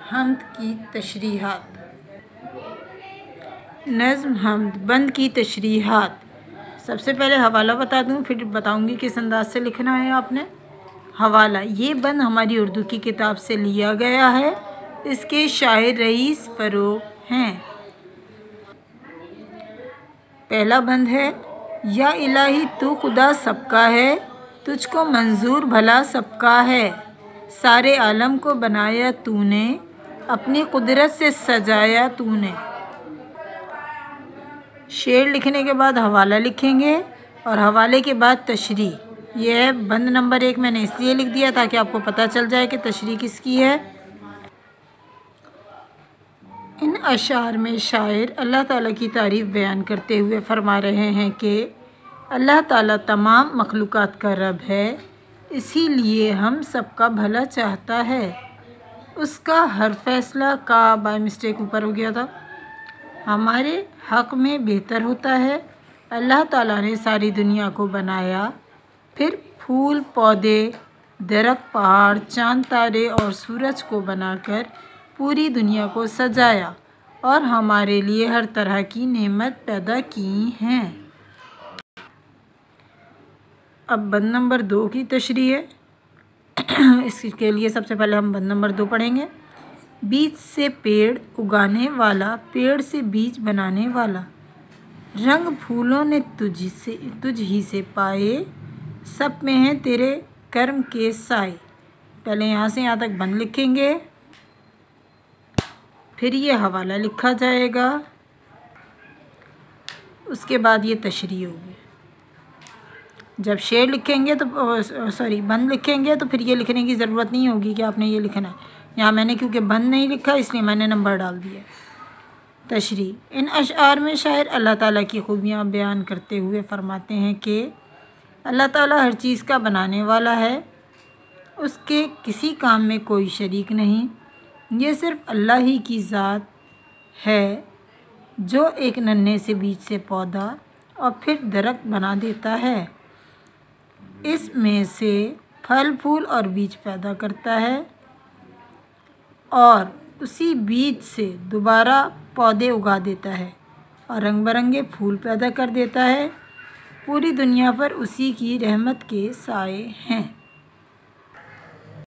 हम्द की तशरीहात। नज़्म हम्द बंद की तशरीहात। सबसे पहले हवाला बता दूं, फिर बताऊंगी किस अंदाज से लिखना है आपने। हवाला, ये बंद हमारी उर्दू की किताब से लिया गया है। इसके शायर रईस फ़ारूक हैं। पहला बंद है, या इलाही तू खुदा सबका है, तुझको मंजूर भला सबका है, सारे आलम को बनाया तूने, अपनी कुदरत से सजाया तूने। शेर लिखने के बाद हवाला लिखेंगे और हवाले के बाद तशरीह। यह है बंद नंबर 1। मैंने इसलिए लिख दिया ताकि आपको पता चल जाए कि तशरीह किसकी है। इन अशार में शायर अल्लाह ताला की तारीफ़ बयान करते हुए फरमा रहे हैं कि अल्लाह ताला तमाम मखलूक़ात का रब है, इसीलिए हम सबका भला चाहता है। उसका हर फैसला का बाय मिस्टेक ऊपर हो गया था, हमारे हक़ में बेहतर होता है। अल्लाह ताला ने सारी दुनिया को बनाया, फिर फूल पौधे, दरख्त, पहाड़, चाँद, तारे और सूरज को बनाकर पूरी दुनिया को सजाया और हमारे लिए हर तरह की नेमत पैदा की हैं। अब बंद नंबर 2 की तशरीह है। इसके लिए सबसे पहले हम बंद नंबर 2 पढ़ेंगे। बीज से पेड़ उगाने वाला, पेड़ से बीज बनाने वाला, रंग फूलों ने तुझ ही से पाए, सब में हैं तेरे कर्म के साए। पहले यहाँ से यहाँ तक बंद लिखेंगे, फिर ये हवाला लिखा जाएगा, उसके बाद ये तशरीह होगी। जब शेर लिखेंगे तो बंद लिखेंगे तो फिर ये लिखने की ज़रूरत नहीं होगी कि आपने ये लिखना है। यहाँ मैंने क्योंकि बंद नहीं लिखा इसलिए मैंने नंबर डाल दिया। तशरीह। इन अशार में शायर अल्लाह ताला की खूबियाँ बयान करते हुए फरमाते हैं कि अल्लाह ताला हर चीज़ का बनाने वाला है, उसके किसी काम में कोई शरीक नहीं। ये सिर्फ़ अल्लाह ही की ज़ात है जो एक नन्हे से बीज से पौधा और फिर दरख्त बना देता है, इसमें से फल फूल और बीज पैदा करता है और उसी बीज से दोबारा पौधे उगा देता है और रंग बिरंगे फूल पैदा कर देता है। पूरी दुनिया पर उसी की रहमत के साए हैं।